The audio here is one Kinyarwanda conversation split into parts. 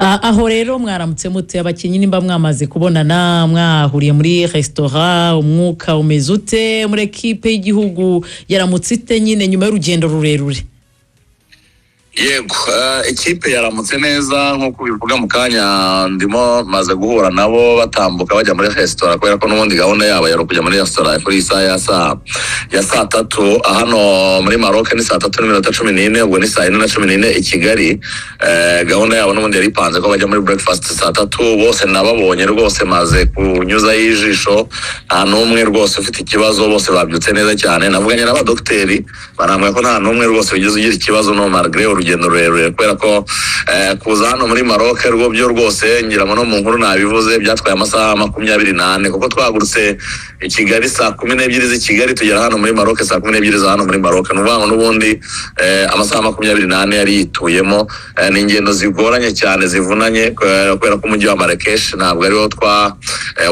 aho rero mwaramutse mute abakinyi nimba mwamaze kubonana mwahuriye muri restaurant umwuka umeze ute muri equipe y'igihugu yaramutse ite nyine nyuma y'urugendo rurerure? Yego equipe yaramutse neza nkuko bivuga mu kanya ndimo maze guhura nabo batambuka bajya muri restaurant kubera ko n'ubundi gahunda yabo yari kujya muri restaurant kuri saa ya saa 3 hano muri Maroc ni saa 3:14 ubwo ni saa 4:14 i Kigali. Gahunda yabo n'ubundi yari ipanze ko bajya muri breakfast saa 3 bose nababonye rwose maze kunyuza y'ijisho nta numwe rwose ufite ikibazo bose babyutse neza cyane navuganye n'aba docteurs barambwira ko nta numwe rwose bigize ugira ikibazo no malgré urugendo rurerure kubera ko kuza hano muri Maroc rwo byo rwose ngira ngo no mu nkuru nabivuze byatwaye amasaha 24 kuko twagurutse i Kigali saa 12 z'i Kigali tugera hano muri Maroc saa 12 za hano muri Maroc n'ubango n'ubundi amasaha 24 yari yituyemo n'ingendo zigoranye cyane zivunanye kubera ko umujyi wa Marrakesh ntabwo ariho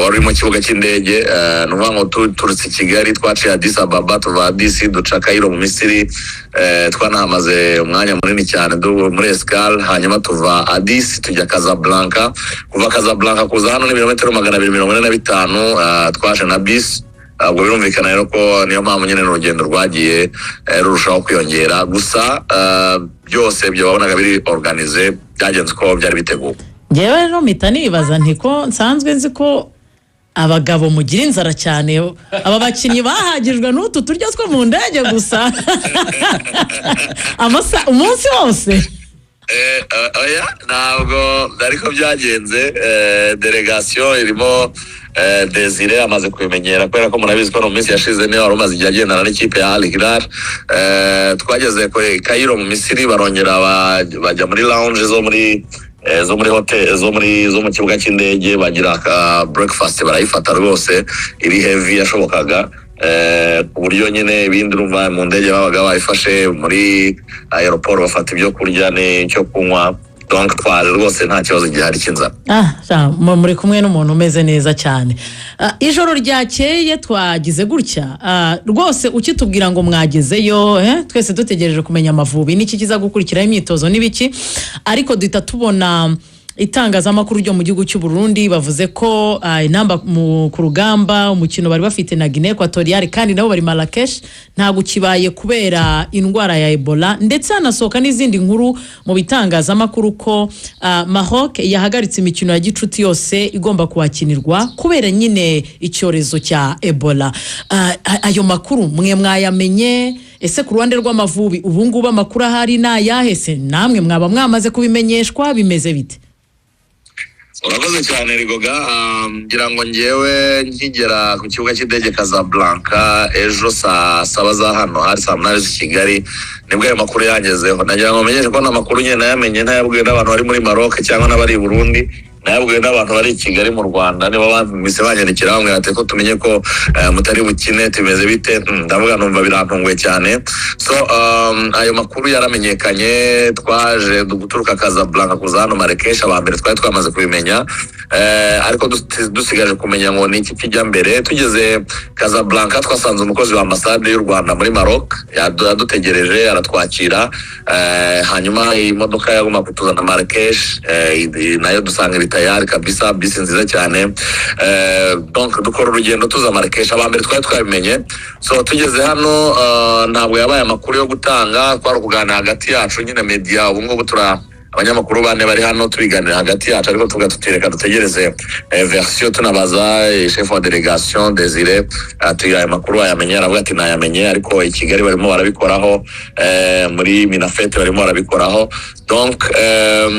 wari mu kibuga cy'indege n'ubango turutse i Kigali twaciye Addis Ababa tuva Addis duca Cairo mu Misiri twanahamaze umwanya munini cyane muri Escale hanyuma tuva Addis tujya Casablanca kuva Casablanca kuza hano ni ibirometero 245 twaje na bis ubwo birumvikana rero ko niyo mpamvu nyine n'urugendo rwagiye rurushaho kwiyongera gusa byose byo babonaga biri organize byagenze ko byari biteguwe. Ngewe rero mpita nibaza nti ko nsanzwe nzi ko abagabo mugira inzara cyane aba bakinyi bahagijwe n'utu turya two mu ndege gusa umunsi wose oya ntabwo ariko byagenze delegation irimo Desire amaze kubimenyera kubera ko murabizi ko no minsi yashize niyo wari umaze igihe agendana n'ikipe ya Al Hilal twageze ku Cairo mu Misiri barongera bajya muri lounge zo muri hotel zo mu kibuga cy'indege bagira breakfast barayifata rwose iri heavy yashobokaga ku buryo nyine ibindi rumva mu ndege babaga bayifashe muri aeroport bafata ibyo kurya n'icyo kunywa donc twari rwose nta kibazo gihari cy'inzara. Muri kumwe n'umuntu umeze neza cyane. Ijoro ryakeye twagize gutya rwose ukitubwira ngo mwagezeyo twese dutegereje kumenya Amavubi n'iki kiza gukurikiraho imyitozo n'ibiki ariko duhita tubona itangazamakuru ryo mu gihugu cy'u Burundi bavuze ko inamba ku rugamba umukino bari bafite na Guinea Equatoriale kandi nabo bari Marrakesh ntago kibaye kubera indwara ya Ebola ndetse hanasohoka n'izindi nkuru mu bitangazamakuru ko Maroc yahagaritse imikino ya gicuti yose igomba kuhakinirwa kubera nyine icyorezo cya Ebola. Ayo makuru mwe mwayamenye ese ku ruhande rw'Amavubi ubu ngubu amakuru ahari nayahese namwe mwaba mwamaze kubimenyeshwa bimeze bite? Urakoze cyane Rigoga ngira ngo ngewe nkigera ku kibuga cy'indege Casablanca ejo saa 7 za hano hari saa 8 z'i Kigali nibwo ayo makuru yangezeho nagira ngo menyeshe ko n'amakuru nyine nayamenye ntayabwiwe n'abantu bari muri Maroc cyangwa n'abari i Burundi nayabwiwe n'abantu bari i Kigali mu Rwanda nibo bambise banyandikira bamwe ati ko tumenye ko mutari bukine tumeze bite ndavuga numva birantunguye cyane so ayo makuru yaramenyekanye twaje guturuka Casablanca kuza hano Marrakesh abambere twari twamaze kubimenya ariko dusigaje kumenya ngo niki kijya mbere tugeze Casablanca twasanze umukozi wa ambassade y'u Rwanda muri Maroc yadutegereje aratwakira hanyuma imodoka yaguma kutuzana Marrakesh nayo dusanga tayari kabisa bisi nziza cyane donc dukora urugendo tuza Marrakesh abambere twari twabimenye so tugeze hano ntabwo yabaye amakuru yo gutanga twari kuganira hagati yacu nyine media ubu ngubu abanyamakuru bane bari hano tubiganira hagati yacu ariko tugatereka dutegereze version tunabaza chef wa delegation Desire atuyaye makuru ayamenye aravuga ati nayamenye ariko i Kigali barimo barabikoraho muri Minafete barimo barabikoraho donc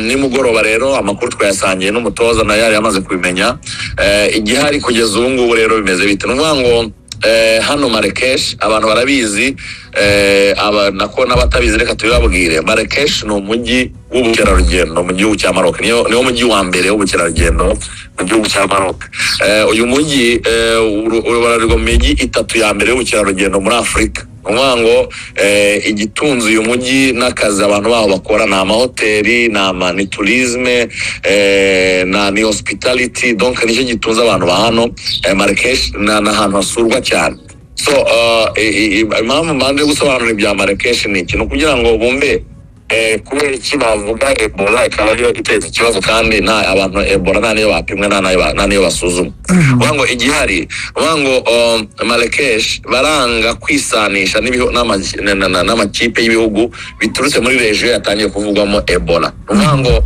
nimugoroba rero amakuru twayasangiye n'umutoza na yari yamaze kubimenya igihari kugeza ubu ngubu rero bimeze bite ngo hano Marrakesh abantu barabizi nako n'abatabizi reka tubabwire Marrakesh ni umujyi w'ubukerarugendo mu gihugu cya Maroc niwo mujyi wa mbere w'ubukerarugendo mu gihugu cya Maroc uyu mujyi urubarirwa mu mijyi 3 ya mbere y'ubukerarugendo muri Afrika ngo igitunze uyu mujyi n'akazi abantu baho bakora na amahoteli na tourisme na ni hospitality donc nicyo gitunze abantu ba hano Marrakesh n'ahantu hasurwa cyane so impamvu mbanje gusobanura ibya Marrakesh ni ikintu kugira ngo bumve kubera iki bavuga Ebola ikaba ariyo iteza ikibazo kandi nta abantu Ebola nta niyo bapimwe nta niyo basuzuma uvuga ngo igihari uvuga ngo Marrakesh baranga kwisanisha n'amakipe y'ibihugu biturutse muri region yatangiye kuvugwamo Ebola uvuga ngo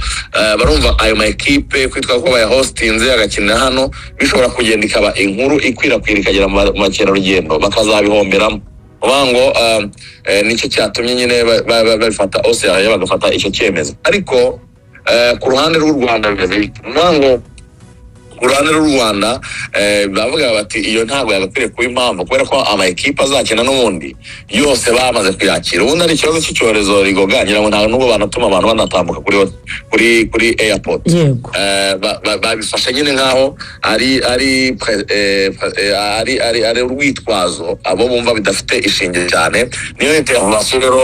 barumva ayo makipe kwitwa ko bayahostinze agakinira hano bishobora kugenda ikaba inkuru ikwirakwira ikagera mu bakerarugendo bakazabihomberamo ubango nicyo cyatumye nyine bafata OCR bagafata icyo cyemezo ariko ku ruhande rw'u Rwanda bimeze ubango ku ruhande rw'u Rwanda bavuga bati iyo ntabwo yagakwiriye kuba impamvu kubera ko ama equipe azakina n'ubundi yose bamaze kuyakira ubundi ari ikibazo cy'icyorezo rigoganira ngo ntabwo nubwo banatuma abantu banatambuka kuri airport babifashe nyine nkaho ari urwitwazo abo bumva bidafite ishingiro cyane niyo intervention rero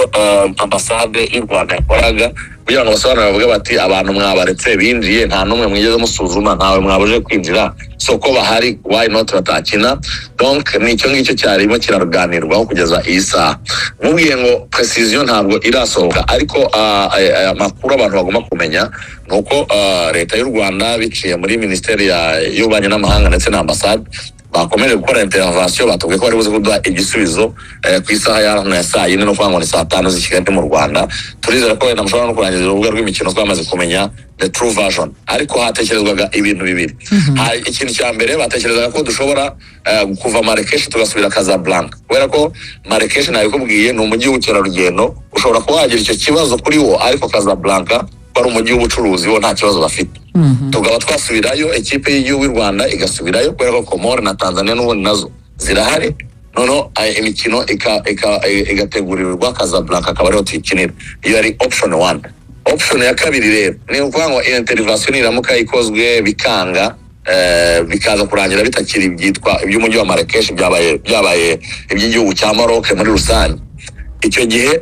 ambassade y'u Rwanda yakoraga kugira ngo basobanure bavuga bati abantu mwabaretse binjiye nta numwe mwigeze musuzuma ntawe mwabuje kwinjira soko bahari why not batakina donc nicyo ngicyo cyarimo kiraruganirwaho kugeza iyi saha mubwiye ngo precision ntabwo irasohoka ariko amakuru abantu bagomba kumenya nuko leta y'u Rwanda biciye muri ministeri y'ububanyi n'amahanga ndetse na ambassade bakomeje gukora intervention batubwiye ko bari buze kuduha igisubizo ku isaha ya saa yine no kwangwa ni saa 5 z'i Kigali mu Rwanda turizera ko wenda mushobora no kurangiza urubuga rw'imikino twamaze kumenya the true version ariko hatekerezwaga ibintu bibiri ikintu cya mbere batekerezaga ko dushobora kuva Marrakesh tugasubira Casablanca kubera ko Marrakesh nabikubwiye ni umujyi w'ubukerarugendo ushobora kuba wagira icyo kibazo kuri wo ariko Casablanca bari umujyi w'ubucuruzi wo nta kibazo bafite tugaba twasubirayo ekipe y'igihugu y'u Rwanda igasubirayo kubera ko Komoro na Tanzania n'ubundi nazo zirahari nono imikino igategurirwa Casablanca akaba ariho tuyikinira iyo ari option 1 option ya kabiri rero ni ukuvuga ngo intervention iramuka ikozwe bikanga bikaza kurangira bitakiri byitwa iby'umujyi wa Marrakesh byabaye iby'igihugu cya Maroc muri rusange icyo gihe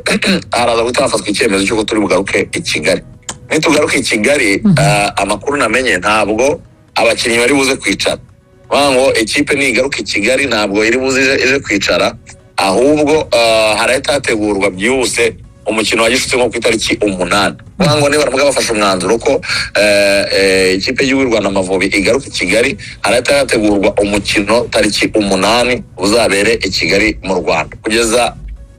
araza gutafatwa icyemezo cy'uko turi bugaruke i Kigali nitugaruka i Kigali amakuru namenye ntabwo abakinnyi bari buze kwicara wango ekipe nigaruka i Kigali ntabwo iri buze ije kwicara ahubwo harahita hategurwa byihuse umukino wagishutse nko ku itariki 8 wango niba baramuga bafashe umwanzuro ko ekipe y'u Rwanda Amavubi igaruka i Kigali harahita hategurwa umukino tariki 8 uzabere i Kigali mu Rwanda kugeza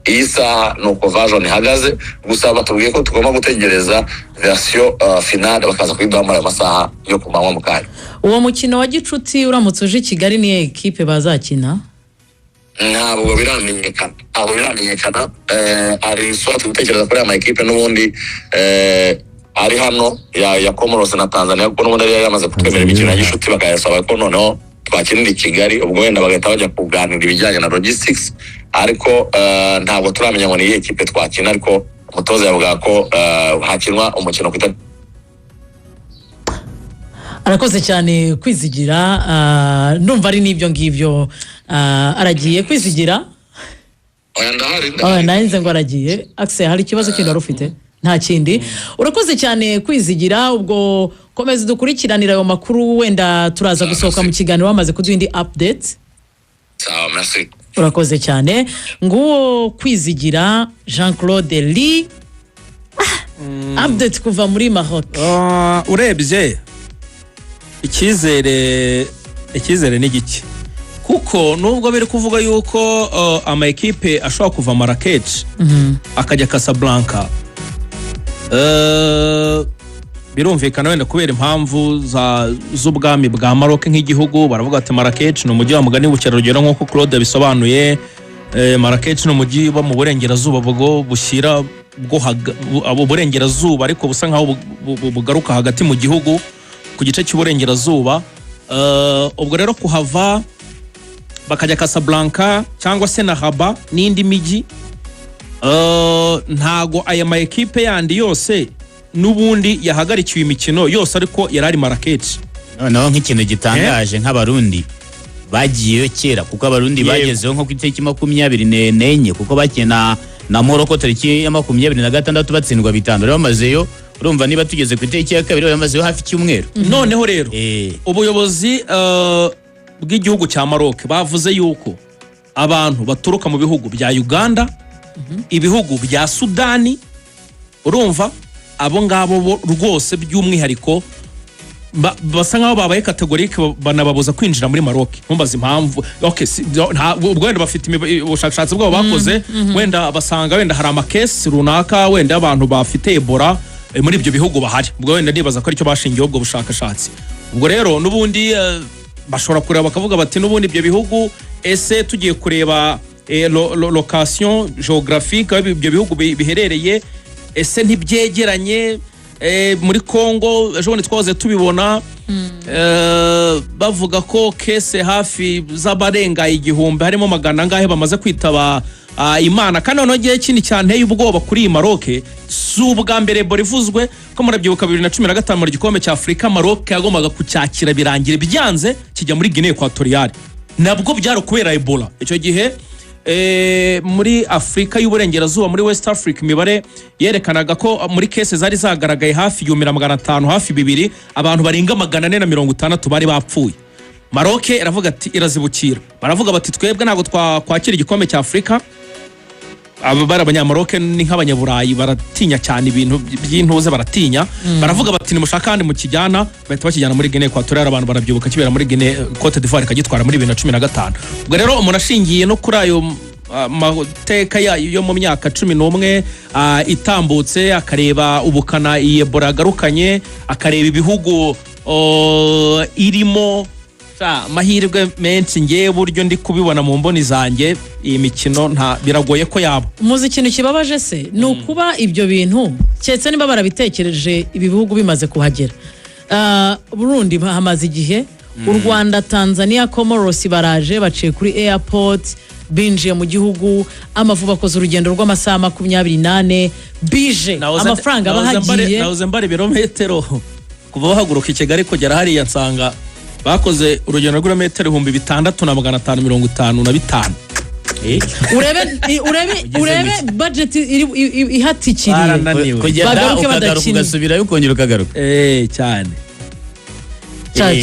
iyi saha nuko version ihagaze gusa batubwiye ko tugomba gutegereza version finale bakaza kwiduhamara amasaha yo kumanywa mu kanya uwo mukino wa gicuti uramutse uje i Kigali ni ekipe bazakina ntabwo biramenyekana ari sort gutekereza kuri ama ekipe n'ubundi ari hano ya Comoros na Tanzania kuko n'ubundi ari yamaze kutwemera imikino ya gicuti bakayasaba ko noneho twakinira i Kigali ubwo wenda bagahita bajya kuganira ibijyanye na logistics ariko ntabwo turamenya ngo ni ekipe twakina ariko umutoza yavuga ko hakinwa umukino kwita arakoze cyane kwizigira ndumva ari nibyo ngibyo aragiye kwizigira narinze ngo aragiye Axel hari ikibazo kindi wari ufite nta kindi urakoze cyane kwizigira ubwo komeza dukurikiranira ayo makuru wenda turaza gusohoka mu kiganiro wamaze kuduha indi update sawa merci urakoze cyane nguwo kwizigira Jean-Claude Lee update kuva muri Maroc urebye icyizere ni gike kuko nubwo biri kuvuga yuko ama ekipe ashobora kuva Marrakech akajya Casablanca birumvikana wenda kubera impamvu z'ubwami bwa Maroc nk'igihugu baravuga ati Marrakech ni umujyi wa mugani w'ubukerarugendo nk'uko Claude bisobanuye Marrakech ni umujyi wo mu burengerazuba bwo bushyira abo burengerazuba ariko busa nkaho bugaruka hagati mu gihugu ku gice cy'uburengerazuba ubwo rero kuhava bakajya Casablanca cyangwa se na Rabat n'indi miji ntago aya ma ekipe yandi yose nubundi yahagarikiwe imikino yose ariko yarari Marrakech noneho nk'ikintu gitangaje nk'abarundi bagiyeyo kera kuko abarundi bagezeho nko ku itariki 24 kuko bakina na Morocco tariki ya 26 batsindwa 5 rero bamazeyo urumva niba tugeze ku itariki ya 2 bamazeyo hafi cyumweru noneho rero ubuyobozi bw'igihugu cya Maroc bavuze yuko abantu baturuka mu bihugu bya Uganda ibihugu bya Sudani urumva abo ngabo bo rwose by'umwihariko basa nkaho babaye kategorike banababuza kwinjira muri Maroc ntumbaza impamvu okay ubwo wenda bafite ubushakashatsi bwabo bakoze wenda basanga wenda hari amakesi runaka wenda abantu bafite Ebola muri ibyo bihugu bahari ubwo wenda nibaza ko aricyo bashingiye ubwo bushakashatsi ubwo rero nubundi bashobora kureba bakavuga bati nubundi ibyo bihugu ese tugiye kureba location géographique ibyo bihugu biherereye ese ntibyegeranye muri Congo ejo bundi twahoze tubibona bavuga ko kese hafi z'abarenga 1000 harimo magana ngahe bamaze kwitaba Imana kandi noneho gihe kindi cyane ubwoba kuri Maroc subwa mbere borivuzwe ko murabyibuka 2015 mu gikombe cya Afrika Maroc yagombaga kucyakira birangira byanze kijya muri Guinea Equatoriale nabwo byaro kubera Ebola icyo gihe muri Afrika y'uburengerazuba muri West Africa imibare yerekanaga ko muri kese zari zagaragaye hafi 1500 hafi 200 abantu barenga 460 bari bapfuye Maroc iravuga ati irazibukira baravuga bati twebwe ntago twakira igikombe cya Afrika aba bara abanyamaroke ni nk'abanyaburayi baratinya cyane ibintu by'intuze baratinya baravuga bati nimushaka kandi mu kijyana bahita bakijyana muri Guinea Equatoriale abantu barabyibuka kibera muri Guinea Cote d'Ivoire kagitwara muri 2015 ubwo rero umuntu ashingiye no kuri ayo mateka yo mu myaka 11 itambutse akareba ubukana Ebola yagarukanye akareba ibihugu irimo mahirwe menshi ngiye buryo ndi kubibona mu mboni zanjye iyi mikino nta biragoye ko yaba muzi ikintu kibabaje se ni ukuba ibyo bintu cyetse niba barabitekereje ibi bihugu bimaze kuhagera Burundi hamaze igihe u Rwanda Tanzania Comoros baraje baciye kuri airport binjiye mu gihugu Amavubi akoze urugendo rw'amasaha 28 bije amafaranga bahagiye nahoze mbare birometero kuva bahaguruka i Kigali kugera hariya nsanga bakoze urugendo rw'imetero 6555 urebe budget ihatikiriye ukagaruka ugasubirayo ukongera ukagaruka cyane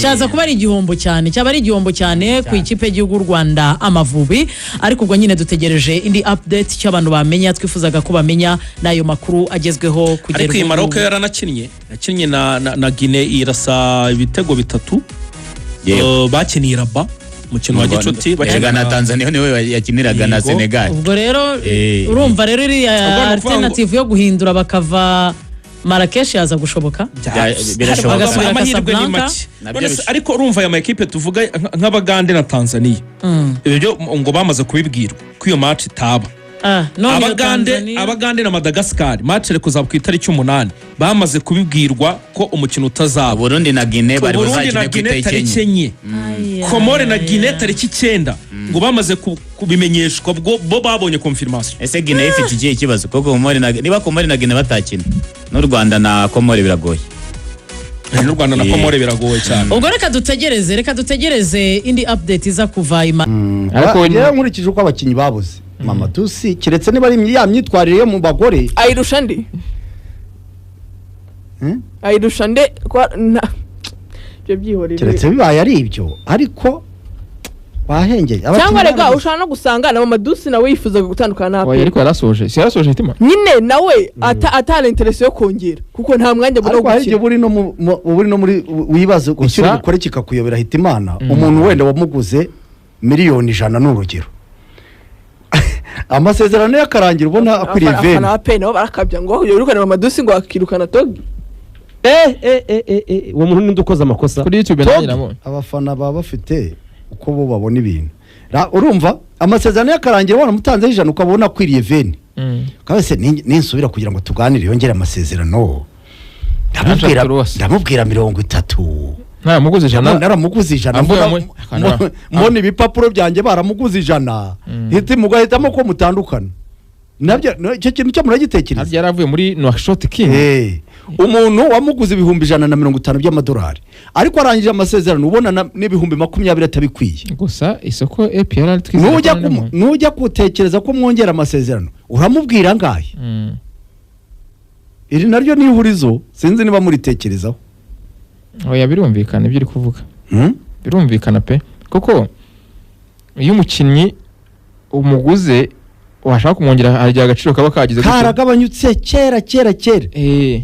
cyaza kuba ari igihombo cyane cyaba ari igihombo cyane ku ikipe y'igihugu Rwanda Amavubi ariko ubwo nyine dutegereje indi update cy'abantu bamenya twifuzaga ko bamenya nayo makuru agezweho kugera ariko iyi Maroc yaranakinnye na Guinea irasa ibitego 3 bakiniye Rabat mukino wa gicuti bakina na Tanzania niwe yakiniraga na Senegal ubwo rero urumva rero iri alternative yo guhindura bakava Marrakesh yaza gushoboka birashoboka amahirwe ni make ariko urumva aya makipe tuvuga nk'Abagande na Tanzania ibyo ngo bamaze kubibwirwa ko iyo match itaba Abagande na Madagascar match re kuzaba ku itariki 8 bamaze kubibwirwa ko umukino utazaba Burundi na Guinea bari bazakina ku itariki 9 Komore na Guinea tariki 9 ngo bamaze kubimenyeshwa bo babonye confirmation ese Guinea ifite igihe kibazo koko Komore na niba Komore na Guinea batakina n'u Rwanda na Komore biragoye n'u Rwanda na Komore biragoye cyane ubwo reka dutegereze indi update iza kuva ariko njye nkurikije uko abakinyi babuze Mama Tusi kiretse niba ari ya myitwarire yo mu bagore ayirusha ndi ayirusha nde byo byihorere kiretse bibaye ari ibyo ariko bahengeye cyangwa rega ushaka no gusanga na Mama Tusi nawe yifuzaga gutandukana nawe ariko yarasoje si yarasoje hitima nyine nawe atana interest yo kongera kuko nta mwanya bwo gukina ariko buri no muri wibaza gushyira gukora kikakuyobera hitimana umuntu wenda wamuguze miliyoni 100 n'urugero amasezerano y'akarangira ubona akwiriye veni afana pe nabo barakabya ngo yorukana Mama Tusi ngo akirukana Togi uwo muntu n'indukoza amakosa kuri YouTube nanyiramo abafana baba bafite uko bo babona ibintu urumva amasezerano y'akarangira ubona mutanze ijana ukabona akwiriye veni kabese ninsubira kugira ngo tuganire yongera amasezerano ndamubwira 30 naramuguze ijana mbona ibipapuro byanjye baramuguze ijana hiti mugahitamo ko mutandukana nabyo icyo kintu cyo muragitekereza nabyo yaravuye muri Nouakchott King umuntu wamuguze 150 by'amadolari ariko arangije amasezerano ubona n'ibihumbi 20 atabikwiye gusa isoko APR twizera nujya kutekereza ko mwongera amasezerano uramubwira ngahe iri naryo ni ihurizo sinzi niba muritekerezaho oya birumvikana ibyo uri kuvuga birumvikana pe kuko iyo umukinnyi umuguze washaka kumwongera hari agaciro kaba kagize karagabanyutse kera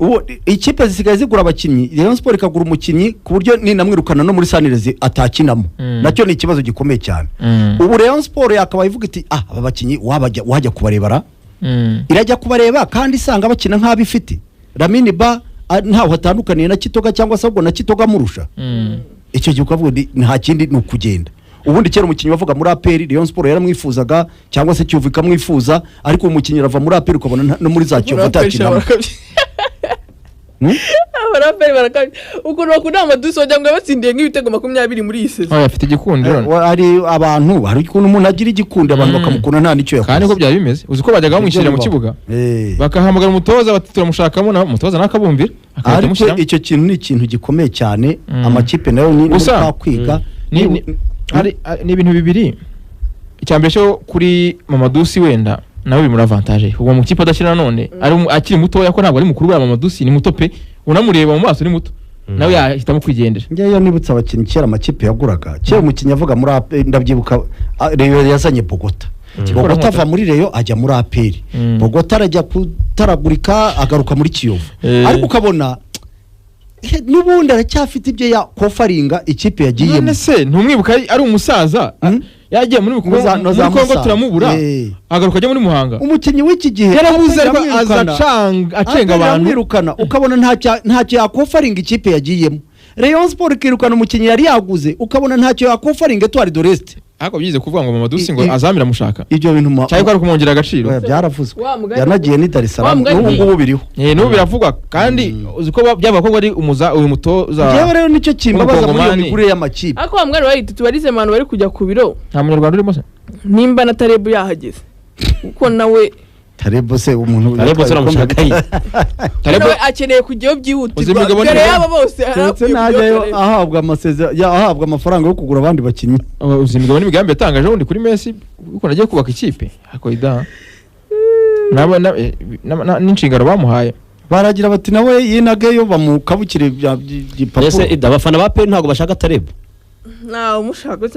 ubu ikipe zisigaye zigura abakinnyi Rayon Sport ikagura umukinnyi ku buryo ninamwirukana no muri Sunrise atakinamo nacyo ni ikibazo gikomeye cyane ubu Rayon Sport yakaba ivuga iti aba bakinnyi wajya kubarebara irajya kubareba kandi isanga bakina nk'abifite Lamine Ba ntaho hatandukaniye na Kitoga cyangwa se ahubwo na Kitoga murusha icyo gihe ukavuga nta kindi ni ukugenda ubundi kera umukinnyi wavuga muri APR Rayon Sport yaramwifuzaga cyangwa se Kiyovu ikamwifuza ariko umukinnyi arava muri APR ukabona no muri za Kiyovu atakinamo abaraperi barakabye ukuntu bakunda amadusi wagira ngo batsindiye nk'ibitego 20 muri iyi season afite igikundo hari abantu hari ukuntu umuntu agira igikundo abantu bakamukunda nta nicyo yakoze kandi ko byari bimeze uzi ko bajyaga bamwishyirira mu kibuga bakahamagara umutoza batituramushakamo na umutoza nakabumbira ariko icyo kintu ni ikintu gikomeye cyane amakipe nayo ni kwiga ni ibintu bibiri icyambere cyo kuri Mamadusi wenda nawe bimura avantage ubwo mu kipe adashira none ari akiri muto yako ntabwo ari mukuru bwa Mamadusi ni muto pe unamureba mu maso ni muto nawe yahitamo kwigendera ngeyo nibutsa abakinnyi kera amakipe yaguraga kera umukinnyi avuga muri ndabyibuka Rayon yazanye Bogota Bogota ava muri Rayon ajya muri APR Bogota arajya kutaragurika agaruka muri Kiyovu ariko ukabona nubundi aracyafite ibyo ya kofaringa ikipe yagiyemo none se ntumwibuka ari umusaza yagiye muri Kongo turamubura agaruka ajya muri Muhanga umukinnyi w'iki gihe yarabuze acenga abantu wirukana ukabona ntacyo yakofaringa ikipe yagiyemo Rayon Sport kirukana umukinnyi yari yaguze ukabona ntacyo yakofaringa Etoile de l'Est ako byize kuvuga ngo Mamadusi ngo azamira mushaka ibyo bintu cyari kwari kumwongera agaciro byaravuzwe yanagiye ni Dar es Salaam n'ubu biriho n'ubu biravugwa kandi uziko byaba ko ari uyu mutoza jewe rero nicyo kimbabaza muri iyo migure y'amakipe ako bamwana bari tubarize abantu bari kujya ku biro nta munyarwanda urimo se nimba na Tarebu yahageze uko nawe Tarebo se umuntu Tarebo turamushaka yi Tarebo akeneye kujyayo byihutirwa dore yaba bose najyayo ahabwa ahabwa amafaranga yo kugura abandi bakinnyi uzimigabo n'imigambi yatangaje undi kuri Messi uko nagiye kubaka ikipe akoida n'inshingano bamuhaye baragira bati nawe yinageyo bamukabukire gipapuro ese abafana ba pe ntago bashaka Tarebo na umushaka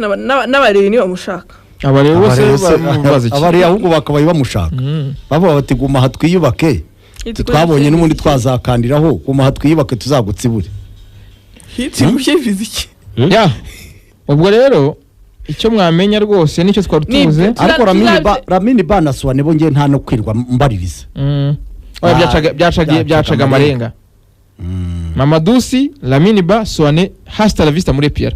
n'abareni ni bamushaka abari bose bamubaza iki abari ahubwo bakabaye bamushaka bavuga bati guma hatwiyubake twabonye n'ubundi twazakandiraho guma hatwiyubake tuzagutsibure hitibushivize iki ya ubwo rero icyo mwamenya rwose nicyo twarutuze ariko Lamine Ba na Suwane bo ngiye nta no kwirwa mbaririza byacaga amarenga Mamadusi Lamine Ba Suwane hasta la vista muri APR